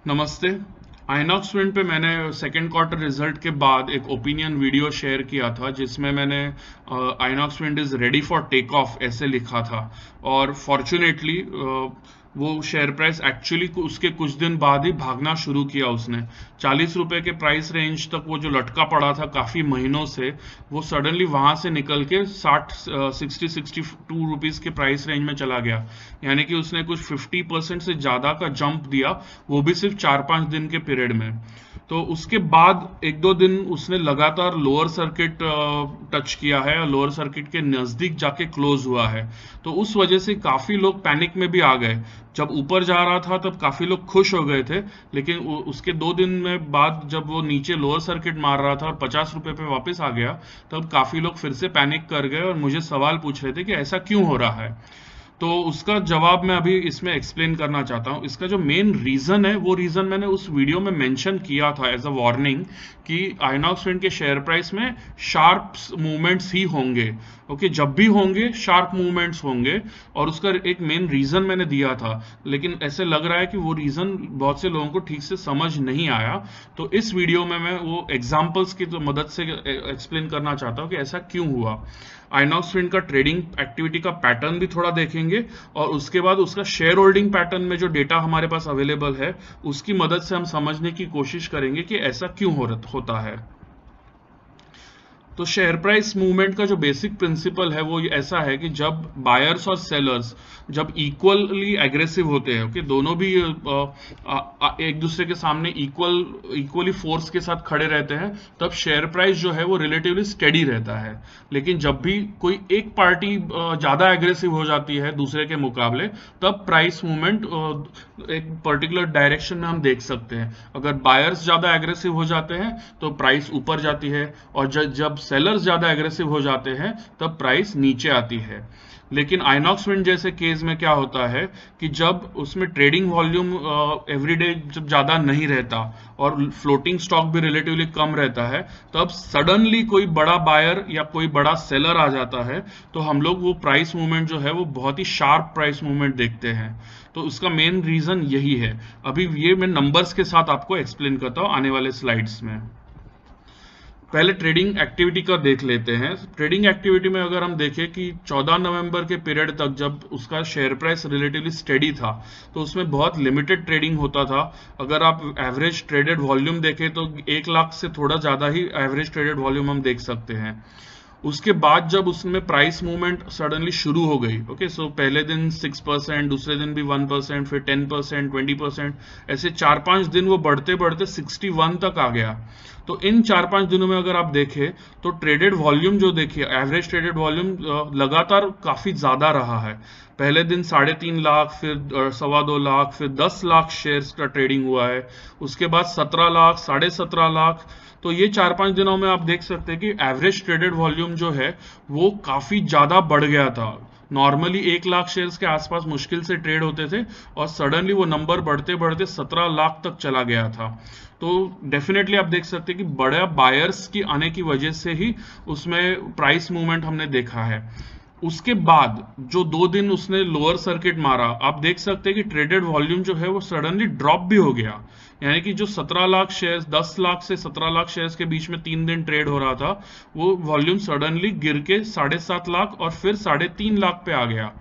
नमस्ते। आइनॉक्स विंड पे मैंने सेकेंड क्वार्टर रिजल्ट के बाद एक ओपिनियन वीडियो शेयर किया था जिसमें मैंने Inox Wind is ready for take off ऐसे लिखा था। और फॉर्चुनेटली वो शेयर प्राइस एक्चुअली उसके कुछ दिन बाद ही भागना शुरू किया उसने। 40 रुपए के प्राइस रेंज तक वो जो लटका पड़ा था काफी महीनों से, वो सडनली वहां से निकल के 62 रुपीज के प्राइस रेंज में चला गया। यानी कि उसने कुछ 50% से ज्यादा का जंप दिया, वो भी सिर्फ 4-5 दिन के पीरियड में। तो उसके बाद एक दो दिन उसने लगातार लोअर सर्किट टच किया है और लोअर सर्किट के नजदीक जाके क्लोज हुआ है। तो उस वजह से काफी लोग पैनिक में भी आ गए। जब ऊपर जा रहा था तब काफी लोग खुश हो गए थे, लेकिन उसके 2 दिन में बाद जब वो नीचे लोअर सर्किट मार रहा था और 50 रुपए पे वापस आ गया, तब काफी लोग फिर से पैनिक कर गए और मुझे सवाल पूछ रहे थे कि ऐसा क्यों हो रहा है। तो उसका जवाब मैं अभी इसमें एक्सप्लेन करना चाहता हूं। इसका जो मेन रीजन है वो रीजन मैंने उस वीडियो में मेंशन किया था एज अ वार्निंग कि आइनॉक्स विंड के शेयर प्राइस में शार्प मूवमेंट्स ही होंगे। ओके, जब भी होंगे शार्प मूवमेंट्स होंगे, और उसका एक मेन रीजन मैंने दिया था। लेकिन ऐसे लग रहा है कि वो रीजन बहुत से लोगों को ठीक से समझ नहीं आया। तो इस वीडियो में मैं वो एग्जांपल्स की तो मदद से एक्सप्लेन करना चाहता हूं कि ऐसा क्यों हुआ। आइनॉक्स विंड का ट्रेडिंग एक्टिविटी का पैटर्न भी थोड़ा देखेंगे, और उसके बाद उसका शेयर होल्डिंग पैटर्न में जो डेटा हमारे पास अवेलेबल है उसकी मदद से हम समझने की कोशिश करेंगे कि ऐसा क्यों होता है। तो शेयर प्राइस मूवमेंट का जो बेसिक प्रिंसिपल है वो ऐसा है कि जब बायर्स और सेलर्स जब इक्वली एग्रेसिव होते हैं, ओके, दोनों भी एक दूसरे के सामने इक्वली फोर्स के साथ खड़े रहते हैं, तब शेयर प्राइस जो है वो रिलेटिवली स्टेडी रहता है। लेकिन जब भी कोई एक पार्टी ज्यादा एग्रेसिव हो जाती है दूसरे के मुकाबले, तब प्राइस मूवमेंट एक पर्टिकुलर डायरेक्शन में हम देख सकते हैं। अगर बायर्स ज्यादा एग्रेसिव हो जाते हैं तो प्राइस ऊपर जाती है, और जब सेलर्स ज्यादा एग्रेसिव हो जाते हैं तब प्राइस नीचे आती है। लेकिन आइनॉक्स विंड जैसे केस में क्या होता है कि जब उसमें ट्रेडिंग वॉल्यूम एवरीडे जब ज्यादा नहीं रहता और फ्लोटिंग स्टॉक भी रिलेटिवली कम रहता है, तब सडनली कोई बड़ा बायर या कोई बड़ा सेलर आ जाता है, तो हम लोग वो प्राइस मूवमेंट जो है वो बहुत ही शार्प प्राइस मूवमेंट देखते हैं। तो उसका मेन रीजन यही है। अभी ये मैं नंबर्स के साथ आपको एक्सप्लेन करता हूं आने वाले स्लाइड्स में। पहले ट्रेडिंग एक्टिविटी का देख लेते हैं। ट्रेडिंग एक्टिविटी में अगर हम देखें कि 14 नवंबर के पीरियड तक जब उसका शेयर प्राइस रिलेटिवली स्टेडी था, तो उसमें बहुत लिमिटेड ट्रेडिंग होता था। अगर आप एवरेज ट्रेडेड वॉल्यूम देखें तो 1 लाख से थोड़ा ज्यादा ही एवरेज ट्रेडेड वॉल्यूम हम देख सकते हैं। उसके बाद जब उसमें प्राइस मूवमेंट सडनली शुरू हो गई, ओके, सो पहले दिन 6%, दूसरे दिन भी 1%, फिर 10%, 20%, ऐसे 4-5 दिन वो बढ़ते बढ़ते 61 तक आ गया। तो इन 4-5 दिनों में अगर आप देखें तो ट्रेडेड वॉल्यूम जो देखिए, एवरेज ट्रेडेड वॉल्यूम लगातार काफी ज्यादा रहा है। पहले दिन 3.5 लाख, फिर 2.25 लाख, फिर 10 लाख शेयर्स का ट्रेडिंग हुआ है। उसके बाद 17 लाख, 17.5 लाख। तो ये 4-5 दिनों में आप देख सकते हैं कि एवरेज ट्रेडेड वॉल्यूम जो है वो काफी ज्यादा बढ़ गया था। नॉर्मली 1 लाख शेयर्स के आसपास मुश्किल से ट्रेड होते थे, और सडनली वो नंबर बढ़ते बढ़ते 17 लाख तक चला गया था। तो डेफिनेटली आप देख सकते हैं कि बड़ा बायर्स की आने की वजह से ही उसमें प्राइस मूवमेंट हमने देखा है। उसके बाद जो 2 दिन उसने लोअर सर्किट मारा, आप देख सकते हैं कि ट्रेडेड वॉल्यूम जो है वो सडनली ड्रॉप भी हो गया। यानी कि जो 17 लाख शेयर्स, 10 लाख से 17 लाख शेयर्स के बीच में 3 दिन ट्रेड हो रहा था, वो वॉल्यूम सडनली गिर के 7.5 लाख और फिर 3.5 लाख पे आ गया।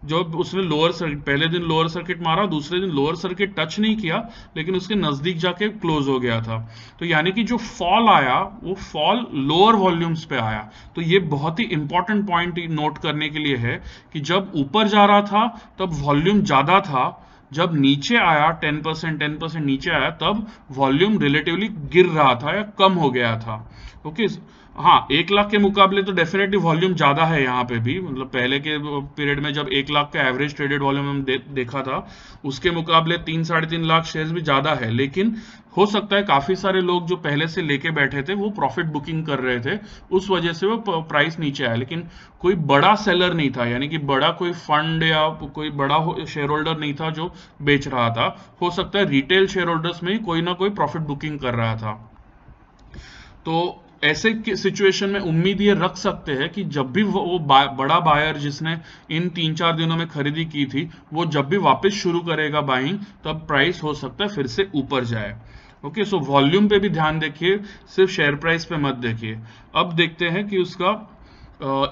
जो उसने लोअर सर्किट, पहले दिन लोअर सर्किट मारा, दूसरे दिन लोअर सर्किट टच नहीं किया, लेकिन उसके नजदीक जाके क्लोज हो गया था। तो यानी कि जो फॉल आया वो फॉल लोअर वॉल्यूम्स पे आया। तो ये बहुत ही इंपॉर्टेंट पॉइंट नोट करने के लिए है कि जब ऊपर जा रहा था तब वॉल्यूम ज्यादा था, जब नीचे आया 10% नीचे आया तब वॉल्यूम रिलेटिवली गिर रहा था या कम हो गया था। ओके, हाँ, 1 लाख के मुकाबले तो डेफिनेटली वॉल्यूम ज्यादा है यहाँ पे भी। मतलब पहले के पीरियड में जब 1 लाख का एवरेज ट्रेडेड वॉल्यूम हम देखा था, उसके मुकाबले 3-3.5 लाख शेयर्स भी ज्यादा है। लेकिन हो सकता है काफी सारे लोग जो पहले से लेके बैठे थे वो प्रॉफिट बुकिंग कर रहे थे, उस वजह से वो प्राइस नीचे आया। लेकिन कोई बड़ा सेलर नहीं था, यानी कि बड़ा कोई फंड या कोई बड़ा शेयर होल्डर नहीं था जो बेच रहा था। हो सकता है रिटेल शेयर होल्डर्स में ही कोई ना कोई प्रॉफिट बुकिंग कर रहा था। तो ऐसे सिचुएशन में उम्मीद ये रख सकते हैं कि जब भी वो बड़ा बायर जिसने इन 3-4 दिनों में खरीदी की थी वो जब भी वापस शुरू करेगा बाइंग, तब प्राइस हो सकता है फिर से ऊपर जाए। ओके, सो वॉल्यूम पे भी ध्यान देखिए, सिर्फ शेयर प्राइस पे मत देखिए। अब देखते हैं कि उसका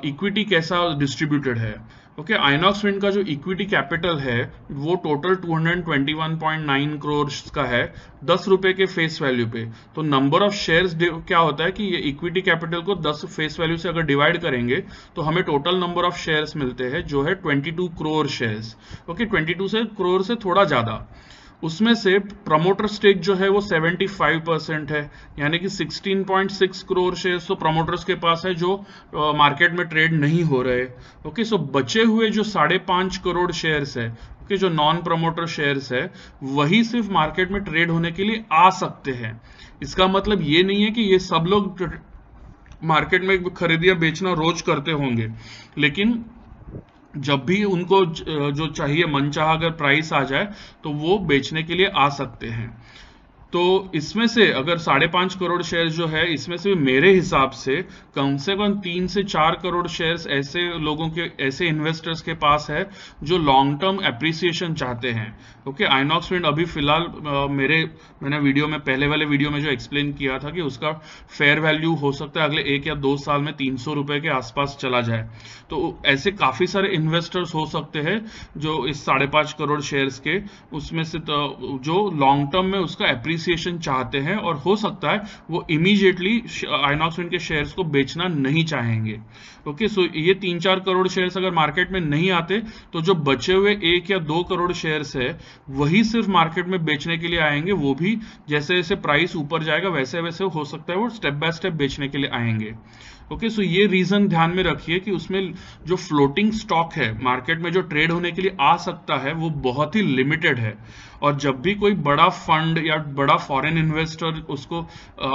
इक्विटी कैसा डिस्ट्रीब्यूटेड है। ओके, आइनॉक्स विंड का जो इक्विटी कैपिटल है वो टोटल 221.9 करोड़ का है 10 रुपए के फेस वैल्यू पे। तो नंबर ऑफ शेयर्स क्या होता है कि ये इक्विटी कैपिटल को 10 फेस वैल्यू से अगर डिवाइड करेंगे तो हमें टोटल नंबर ऑफ शेयर्स मिलते हैं जो है 22 करोड़ शेयर्स। ओके, 22 करोड़ से थोड़ा ज्यादा। उसमें से प्रमोटर स्टेक जो है वो 75% है, यानी कि 16.6 करोड़ शेयर्स तो प्रमोटर्स के पास है जो मार्केट में ट्रेड नहीं हो रहे। ओके, सो बचे हुए जो 5.5 करोड़ शेयर्स है, ओके, जो नॉन प्रमोटर शेयर्स है, वही सिर्फ मार्केट में ट्रेड होने के लिए आ सकते हैं। इसका मतलब ये नहीं है कि ये सब लोग मार्केट में खरीदिया बेचना रोज करते होंगे, लेकिन जब भी उनको जो चाहिए मनचाहा अगर प्राइस आ जाए तो वो बेचने के लिए आ सकते हैं। तो इसमें से अगर 5.5 करोड़ शेयर्स जो है, इसमें से मेरे हिसाब से कम 3 से 4 करोड़ शेयर्स ऐसे लोगों के, ऐसे इन्वेस्टर्स के पास है जो लॉन्ग टर्म एप्रिसिएशन चाहते हैं। ओके, आइनॉक्स विंड अभी फिलहाल मैंने वीडियो में, पहले वाले वीडियो में जो एक्सप्लेन किया था कि उसका फेयर वैल्यू हो सकता है अगले 1 या 2 साल में 300 रुपए के आसपास चला जाए। तो ऐसे काफी सारे इन्वेस्टर्स हो सकते हैं जो इस 5.5 करोड़ शेयर्स के उसमें से जो लॉन्ग टर्म में उसका एप्रिसिएशन चाहते हैं, और हो सकता है वो इमीडिएटली आइनॉक्स विंड के शेयर्स को बेचना नहीं चाहेंगे। ओके, सो ये 3-4 करोड़ शेयर्स अगर मार्केट में नहीं आते तो जो बचे हुए 1 या 2 करोड़ शेयर्स है वही सिर्फ मार्केट में बेचने के लिए आएंगे। वो भी जैसे जैसे प्राइस ऊपर जाएगा वैसे वैसे हो सकता है वो स्टेप बाय स्टेप बेचने के लिए आएंगे। ओके, सो ये रीजन ध्यान में रखिए कि उसमें जो फ्लोटिंग स्टॉक है मार्केट में जो ट्रेड होने के लिए आ सकता है वो बहुत ही लिमिटेड है। और जब भी कोई बड़ा फंड या बड़ा फॉरेन इन्वेस्टर उसको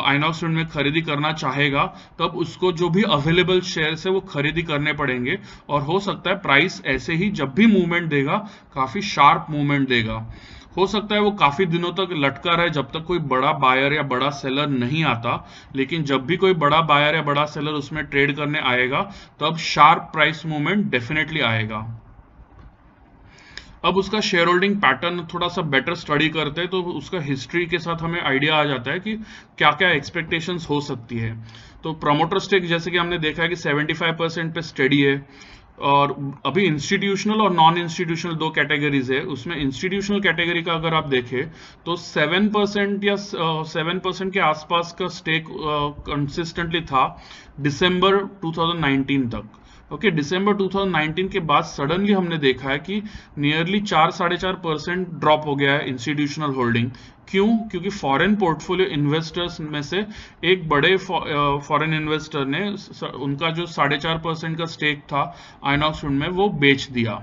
आइनॉक्स विंड में खरीदी करना चाहेगा, तब उसको जो भी अवेलेबल शेयर्स है वो खरीदी करने पड़ेंगे। और हो सकता है प्राइस ऐसे ही जब भी मूवमेंट देगा काफी शार्प मूवमेंट देगा। हो सकता है वो काफी दिनों तक लटका रहे जब तक कोई बड़ा बायर या बड़ा सेलर नहीं आता, लेकिन जब भी कोई बड़ा बायर या बड़ा सेलर उसमें ट्रेड करने आएगा तब शार्प प्राइस मूवमेंट डेफिनेटली आएगा। अब उसका शेयर होल्डिंग पैटर्न थोड़ा सा बेटर स्टडी करते हैं तो उसका हिस्ट्री के साथ हमें आइडिया आ जाता है कि क्या क्या एक्सपेक्टेशंस हो सकती है। तो प्रमोटर स्टेक जैसे कि हमने देखा है कि 75% पे स्टेडी है। और अभी इंस्टीट्यूशनल और नॉन इंस्टीट्यूशनल 2 कैटेगरीज है। उसमें इंस्टीट्यूशनल कैटेगरी का अगर आप देखें तो 7% या 7% के आसपास का स्टेक कंसिस्टेंटली था दिसंबर 2019 तक। ओके, दिसंबर 2019 के बाद सडनली हमने देखा है कि नियरली 4-4.5% ड्रॉप हो गया है इंस्टीट्यूशनल होल्डिंग। क्यों? क्योंकि फॉरेन पोर्टफोलियो इन्वेस्टर्स में से एक बड़े फॉरेन इन्वेस्टर ने उनका जो 4.5% का स्टेक था आइनॉक्स विंड में वो बेच दिया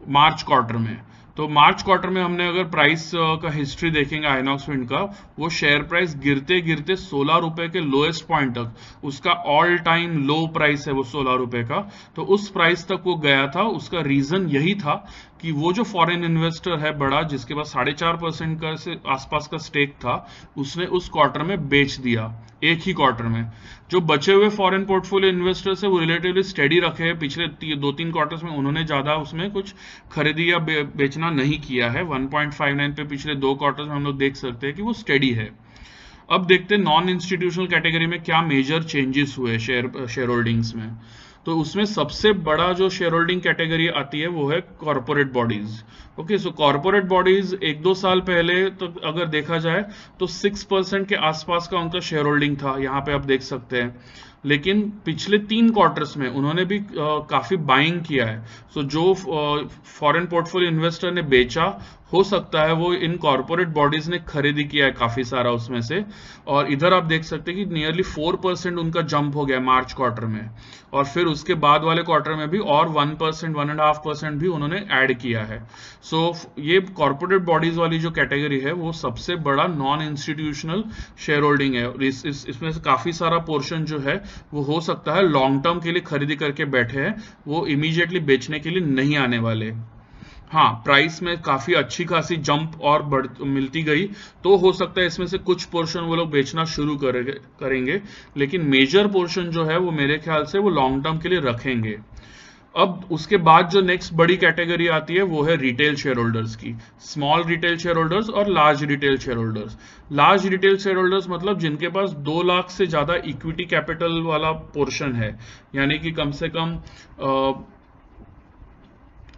मार्च क्वार्टर में। तो मार्च क्वार्टर में हमने अगर प्राइस का हिस्ट्री देखेंगे आइनॉक्स विंड का, वो शेयर प्राइस गिरते गिरते 16 रुपए के लोएस्ट पॉइंट तक, उसका ऑल टाइम लो प्राइस है वो 16 रुपए का, तो उस प्राइस तक वो गया था। उसका रीजन यही था कि वो जो फॉरेन इन्वेस्टर है बड़ा, जिसके पास 4.5% का से आसपास का स्टेक था, उसने उस क्वार्टर में बेच दिया, एक ही क्वार्टर में। जो बचे हुए फॉरेन पोर्टफोलियो इन्वेस्टर्स है वो रिलेटिवली स्टेडी रखे हैं। पिछले 2-3 क्वार्टर्स में उन्होंने ज्यादा उसमें कुछ खरीदी या बेचना नहीं किया है। 1.59 पे पिछले 2 क्वार्टर्स में हम लोग देख सकते हैं कि वो स्टेडी है। अब देखते हैं नॉन इंस्टीट्यूशनल कैटेगरी में क्या मेजर चेंजेस हुए शेयर होल्डिंग्स में। तो उसमें सबसे बड़ा जो शेयर होल्डिंग कैटेगरी आती है वो है कॉर्पोरेट बॉडीज। ओके, सो कॉर्पोरेट बॉडीज 1-2 साल पहले तो अगर देखा जाए तो 6% के आसपास का उनका शेयर होल्डिंग था, यहाँ पे आप देख सकते हैं। लेकिन पिछले 3 क्वार्टर्स में उन्होंने भी काफी बाइंग किया है। सो जो फॉरेन पोर्टफोलियो इन्वेस्टर ने बेचा, हो सकता है वो इन कॉर्पोरेट बॉडीज ने खरीदी किया है काफी सारा उसमें से। और इधर आप देख सकते हैं कि नियरली 4% उनका जंप हो गया मार्च क्वार्टर में, और फिर उसके बाद वाले क्वार्टर में भी और 1%, 1.5% भी उन्होंने ऐड किया है। सो ये कॉर्पोरेट बॉडीज वाली जो कैटेगरी है वो सबसे बड़ा नॉन इंस्टीट्यूशनल शेयर होल्डिंग है। और इसमें से काफी सारा पोर्शन जो है वो हो सकता है लॉन्ग टर्म के लिए खरीदी करके बैठे हैं, वो इमीडिएटली बेचने के लिए नहीं आने वाले। हाँ, प्राइस में काफी अच्छी खासी जंप और बढ़ मिलती गई, तो हो सकता है इसमें से कुछ पोर्शन वो लोग बेचना शुरू करेंगे, लेकिन मेजर पोर्शन जो है वो मेरे ख्याल से वो लॉन्ग टर्म के लिए रखेंगे। अब उसके बाद जो नेक्स्ट बड़ी कैटेगरी आती है वो है रिटेल शेयर होल्डर्स की। स्मॉल रिटेल शेयर होल्डर्स और large retail share holders. Large retail share holders मतलब जिनके पास 2 लाख से ज्यादा इक्विटी कैपिटल वाला पोर्शन है, यानी कि कम से कम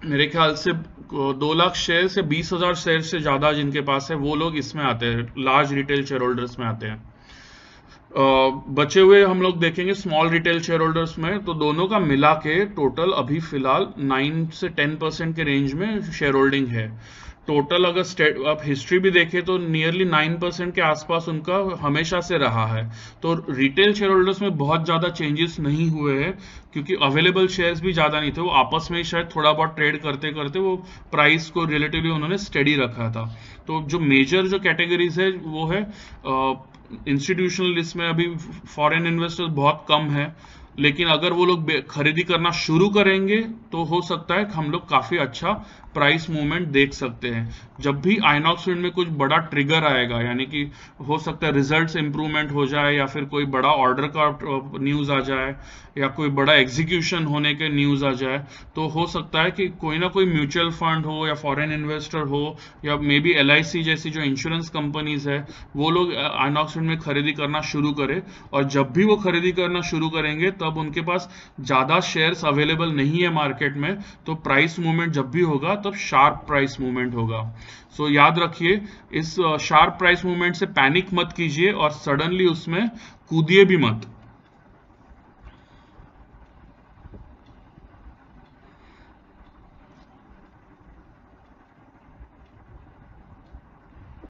मेरे ख्याल से 2 लाख शेयर से 20,000 शेयर से ज्यादा जिनके पास है, वो लोग इसमें आते हैं, लार्ज रिटेल शेयर होल्डर्स में आते हैं। बचे हुए हम लोग देखेंगे स्मॉल रिटेल शेयर होल्डर्स में, तो दोनों का मिला के टोटल अभी फिलहाल 9 से 10% के रेंज में शेयर होल्डिंग है। टोटल अगर आप हिस्ट्री भी देखें तो नियरली 9% के आसपास उनका हमेशा से रहा है। तो रिटेल शेयर होल्डर्स में बहुत ज्यादा चेंजेस नहीं हुए हैं, क्योंकि अवेलेबल शेयर्स भी ज्यादा नहीं थे, वो आपस में ही शायद थोड़ा बहुत ट्रेड करते करते वो प्राइस को रिलेटिवली उन्होंने स्टेडी रखा था। तो जो मेजर जो कैटेगरीज है वो है इंस्टीट्यूशनल लिस्ट में अभी फॉरेन इन्वेस्टर्स बहुत कम है, लेकिन अगर वो लोग खरीदी करना शुरू करेंगे तो हो सकता है कि हम लोग काफी अच्छा प्राइस मूवमेंट देख सकते हैं। जब भी आइनॉक्स विंड में कुछ बड़ा ट्रिगर आएगा, यानी कि हो सकता है रिजल्ट्स इंप्रूवमेंट हो जाए, या फिर कोई बड़ा ऑर्डर का न्यूज आ जाए, या कोई बड़ा एग्जीक्यूशन होने के न्यूज आ जाए, तो हो सकता है कि कोई ना कोई म्यूचुअल फंड हो या फॉरेन इन्वेस्टर हो या मे बी LIC जैसी जो इंश्योरेंस कंपनीज है, वो लोग आइनॉक्स विंड में खरीदी करना शुरू करे। और जब भी वो खरीदी करना शुरू करेंगे तब उनके पास ज्यादा शेयर्स अवेलेबल नहीं है मार्केट में, तो प्राइस मूवमेंट जब भी होगा तब शार्प प्राइस मूवमेंट होगा। सो याद रखिए, इस शार्प प्राइस मूवमेंट से पैनिक मत कीजिए और सडनली उसमें कूदिए भी मत।